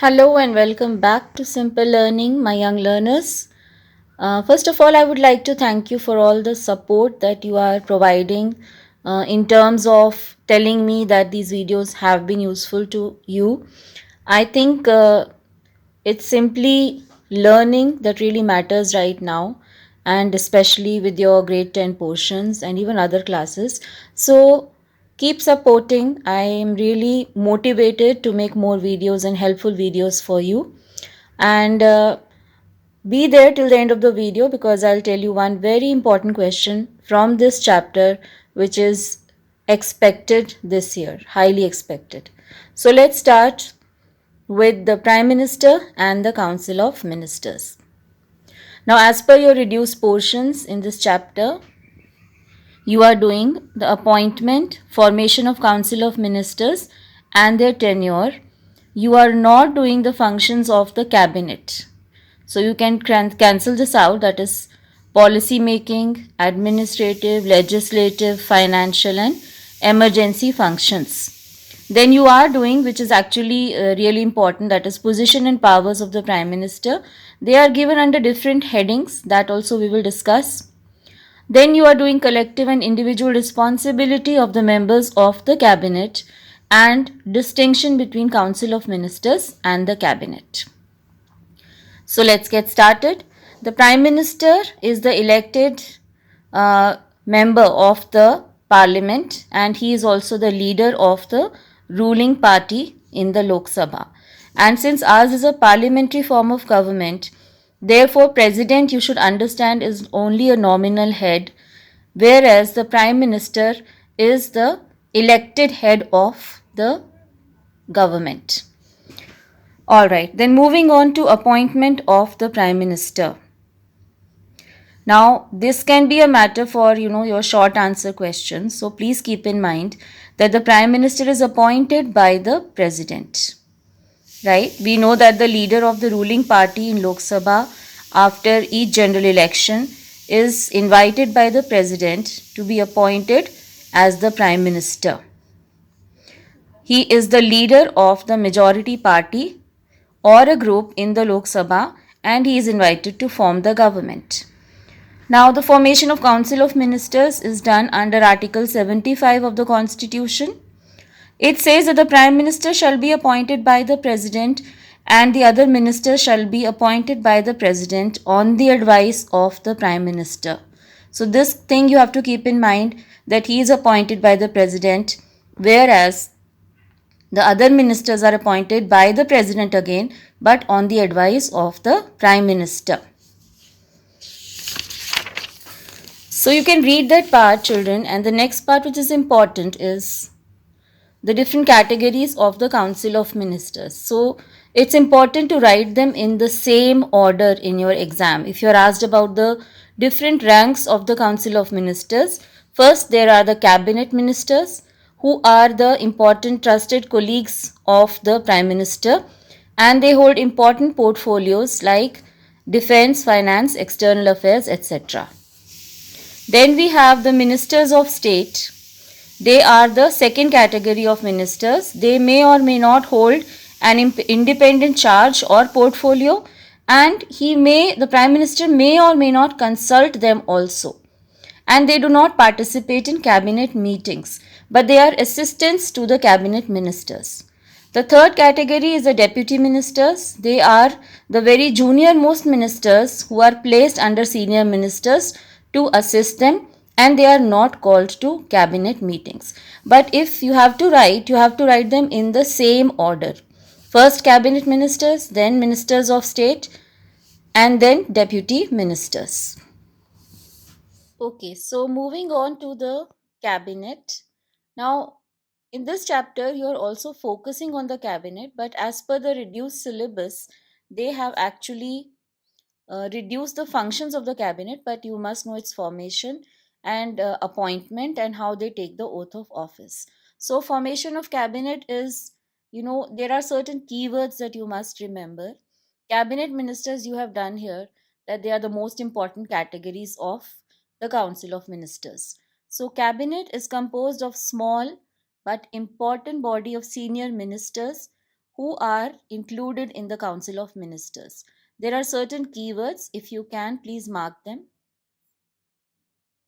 Hello and welcome back to Simple Learning, my young learners. First of all, I would like to thank you for all the support that you are providing in terms of telling me that these videos have been useful to you. I think it's simply learning that really matters right now, and especially with your grade 10 portions and even other classes. So, keep supporting. I am really motivated to make more videos and helpful videos for you. And be there till the end of the video because I'll tell you one very important question from this chapter, which is expected this year, highly expected. So, let's start with the Prime Minister and the Council of Ministers. Now, as per your reduced portions in this chapter, you are doing the appointment, formation of Council of Ministers, and their tenure. You are not doing the functions of the cabinet. So, you can cancel this out, that is, policy making, administrative, legislative, financial, and emergency functions. Then you are doing, which is actually really important, that is position and powers of the Prime Minister. They are given under different headings, that also we will discuss. Then you are doing collective and individual responsibility of the members of the cabinet and distinction between Council of Ministers and the cabinet. So let's get started. The Prime Minister is the elected member of the parliament and he is also the leader of the ruling party in the Lok Sabha. And since ours is a parliamentary form of government, therefore president you should understand is only a nominal head, whereas the Prime Minister is the elected head of the government. Alright, then moving on to appointment of the Prime Minister. Now, this can be a matter for, your short answer questions. So, please keep in mind that the Prime Minister is appointed by the President. Right? We know that the leader of the ruling party in Lok Sabha after each general election is invited by the President to be appointed as the Prime Minister. He is the leader of the majority party or a group in the Lok Sabha and he is invited to form the government. Now, the formation of Council of Ministers is done under Article 75 of the Constitution. It says that the Prime Minister shall be appointed by the President and the other ministers shall be appointed by the President on the advice of the Prime Minister. So, this thing you have to keep in mind that he is appointed by the President, whereas the other ministers are appointed by the President again, but on the advice of the Prime Minister. So you can read that part, children, and the next part which is important is the different categories of the Council of Ministers. So it's important to write them in the same order in your exam. If you are asked about the different ranks of the Council of Ministers, first there are the Cabinet Ministers, who are the important trusted colleagues of the Prime Minister, and they hold important portfolios like defense, finance, external affairs, etc. Then we have the Ministers of State. They are the second category of ministers. They may or may not hold an independent charge or portfolio, and the Prime Minister may or may not consult them also. And they do not participate in cabinet meetings, but they are assistants to the cabinet ministers. The third category is the deputy ministers. They are the very junior most ministers who are placed under senior ministers to assist them, and they are not called to cabinet meetings. But if you have to write them in the same order. First cabinet ministers, then ministers of state, and then deputy ministers. Okay, so moving on to the cabinet. Now, in this chapter, you are also focusing on the cabinet, but as per the reduced syllabus, they have actually reduced the functions of the cabinet, but you must know its formation and appointment and how they take the oath of office. So, formation of cabinet is, there are certain keywords that you must remember. Cabinet ministers, you have done here that they are the most important categories of the Council of Ministers. So, cabinet is composed of small but important body of senior ministers who are included in the Council of Ministers. There are certain keywords. If you can, please mark them.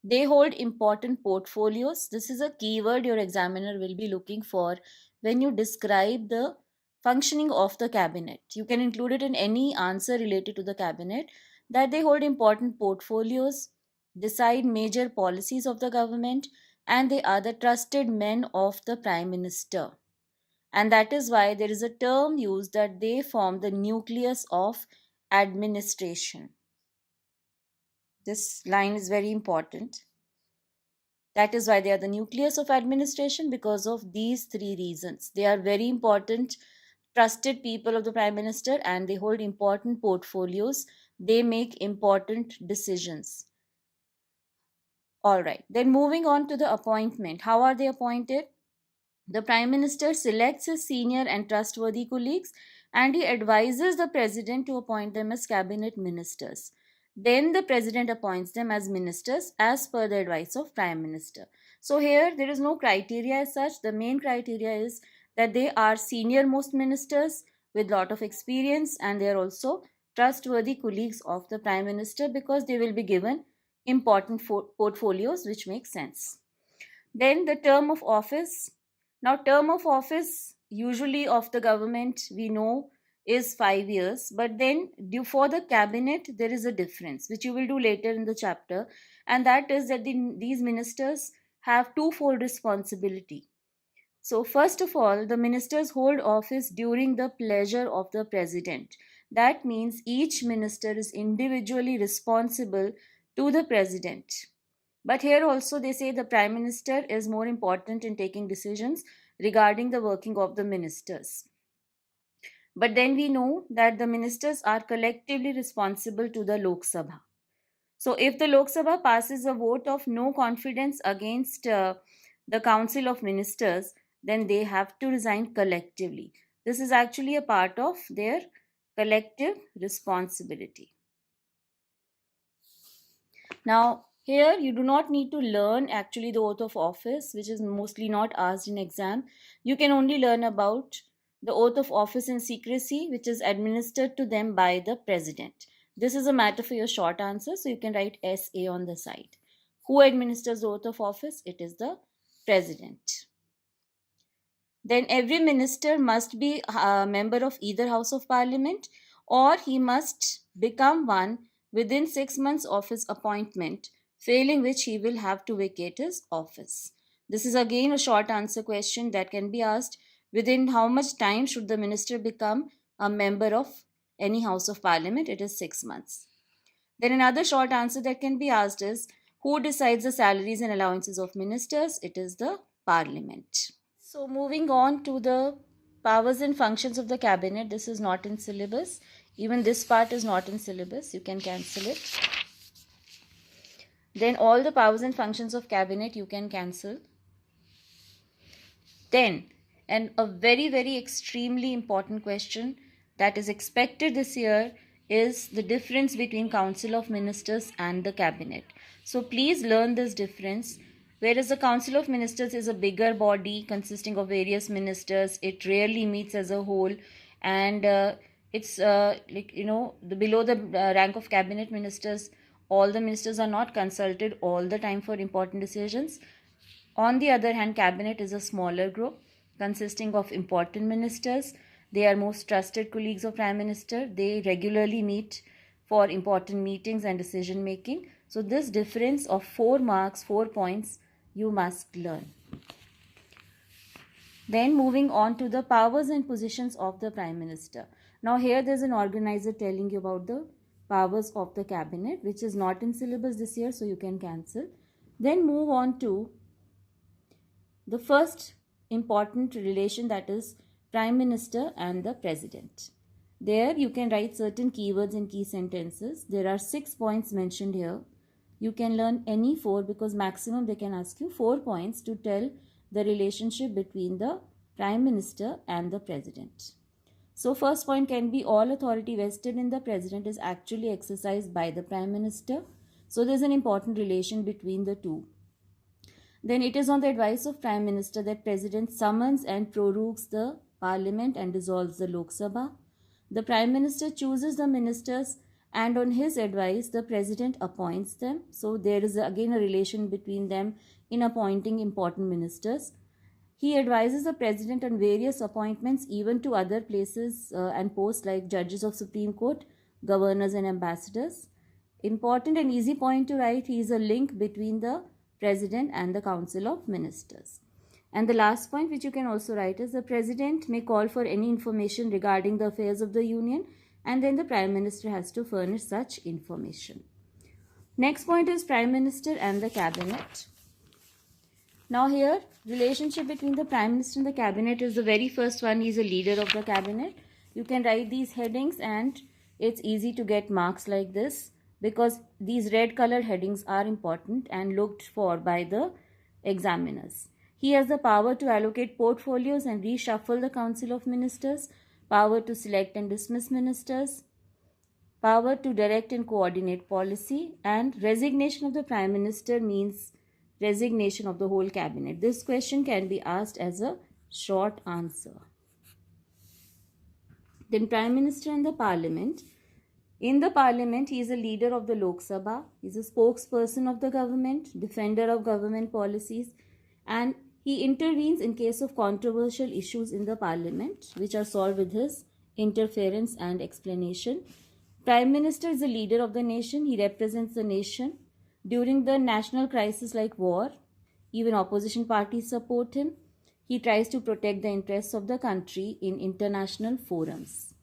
They hold important portfolios. This is a keyword your examiner will be looking for when you describe the functioning of the cabinet. You can include it in any answer related to the cabinet, that they hold important portfolios, decide major policies of the government, and they are the trusted men of the prime minister. And that is why there is a term used that they form the nucleus of administration. This line is very important. That is why they are the nucleus of administration, because of these three reasons. They are very important, trusted people of the Prime Minister, and they hold important portfolios. They make important decisions. All right. Then moving on to the appointment. How are they appointed? The Prime Minister selects his senior and trustworthy colleagues, and he advises the President to appoint them as cabinet ministers. Then the President appoints them as ministers as per the advice of Prime Minister. So here there is no criteria as such. The main criteria is that they are senior most ministers with lot of experience, and they are also trustworthy colleagues of the Prime Minister, because they will be given important portfolios, which make sense. Then the term of office. Now, term of office usually of the government we know is 5 years, but then for the cabinet there is a difference, which you will do later in the chapter, and that is that these ministers have twofold responsibility. So, first of all, the ministers hold office during the pleasure of the president. That means each minister is individually responsible to the president. But here also they say the prime minister is more important in taking decisions regarding the working of the ministers. But then we know that the ministers are collectively responsible to the Lok Sabha. So if the Lok Sabha passes a vote of no confidence against the Council of Ministers, then they have to resign collectively. This is actually a part of their collective responsibility. Now, here you do not need to learn actually the oath of office, which is mostly not asked in exam. You can only learn about the oath of office in secrecy, which is administered to them by the president. This is a matter for your short answer, so you can write SA on the side. Who administers the oath of office? It is the president. Then every minister must be a member of either House of Parliament, or he must become one within 6 months of his appointment, failing which he will have to vacate his office. This is again a short answer question that can be asked: within how much time should the minister become a member of any House of Parliament? It is 6 months. Then another short answer that can be asked is: who decides the salaries and allowances of ministers? It is the Parliament. So moving on to the powers and functions of the cabinet. This is not in syllabus. Even this part is not in syllabus. You can cancel it. Then all the powers and functions of cabinet you can cancel. Then, and a very, very extremely important question that is expected this year is the difference between Council of Ministers and the cabinet. So please learn this difference. Whereas the Council of Ministers is a bigger body consisting of various ministers, it rarely meets as a whole, and it's below the rank of cabinet ministers, all the ministers are not consulted all the time for important decisions. On the other hand, cabinet is a smaller group consisting of important ministers. They are most trusted colleagues of prime minister. They regularly meet for important meetings and decision making. So this difference of 4 marks, 4 points, you must learn. Then moving on to the powers and positions of the prime minister. Now here there's an organizer telling you about the powers of the cabinet, which is not in syllabus this year, so you can cancel. Then move on to the first important relation, that is prime minister and the president. There you can write certain keywords in key sentences. There are 6 points mentioned here. You can learn any 4, because maximum they can ask you 4 points to tell the relationship between the prime minister and the president. So first point can be: all authority vested in the president is actually exercised by the prime minister. So there's an important relation between the two. Then it is on the advice of prime minister that president summons and prorogues the Parliament and dissolves the Lok Sabha. The Prime Minister chooses the ministers and on his advice the President appoints them. So there is again a relation between them in appointing important ministers. He advises the President on various appointments even to other places and posts like judges of Supreme Court, governors and ambassadors. Important and easy point to write, he is a link between the President and the Council of Ministers. And the last point which you can also write is the President may call for any information regarding the affairs of the Union and then the Prime Minister has to furnish such information. Next point is Prime Minister and the Cabinet. Now here, relationship between the Prime Minister and the Cabinet is the very first one. He is a leader of the Cabinet. You can write these headings and it's easy to get marks like this because these red colored headings are important and looked for by the examiners. He has the power to allocate portfolios and reshuffle the Council of Ministers, power to select and dismiss ministers, power to direct and coordinate policy, and resignation of the Prime Minister means resignation of the whole cabinet. This question can be asked as a short answer. Then Prime Minister and the Parliament. In the Parliament, he is a leader of the Lok Sabha. He is a spokesperson of the government, defender of government policies, and he intervenes in case of controversial issues in the Parliament, which are solved with his interference and explanation. Prime Minister is the leader of the nation. He represents the nation. During the national crisis like war, even opposition parties support him. He tries to protect the interests of the country in international forums.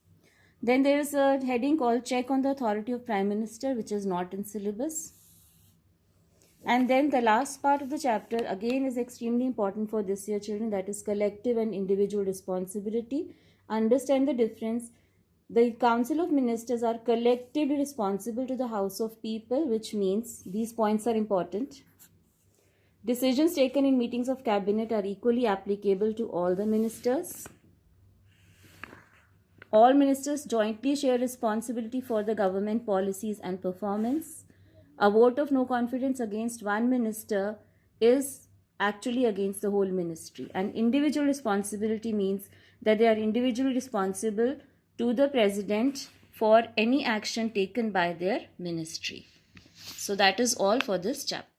Then there is a heading called Check on the Authority of Prime Minister, which is not in syllabus. And then the last part of the chapter again is extremely important for this year children, that is collective and individual responsibility. Understand the difference. The Council of Ministers are collectively responsible to the House of People, which means these points are important. Decisions taken in meetings of cabinet are equally applicable to all the ministers. All ministers jointly share responsibility for the government policies and performance. A vote of no confidence against one minister is actually against the whole ministry. And individual responsibility means that they are individually responsible to the President for any action taken by their ministry. So that is all for this chapter.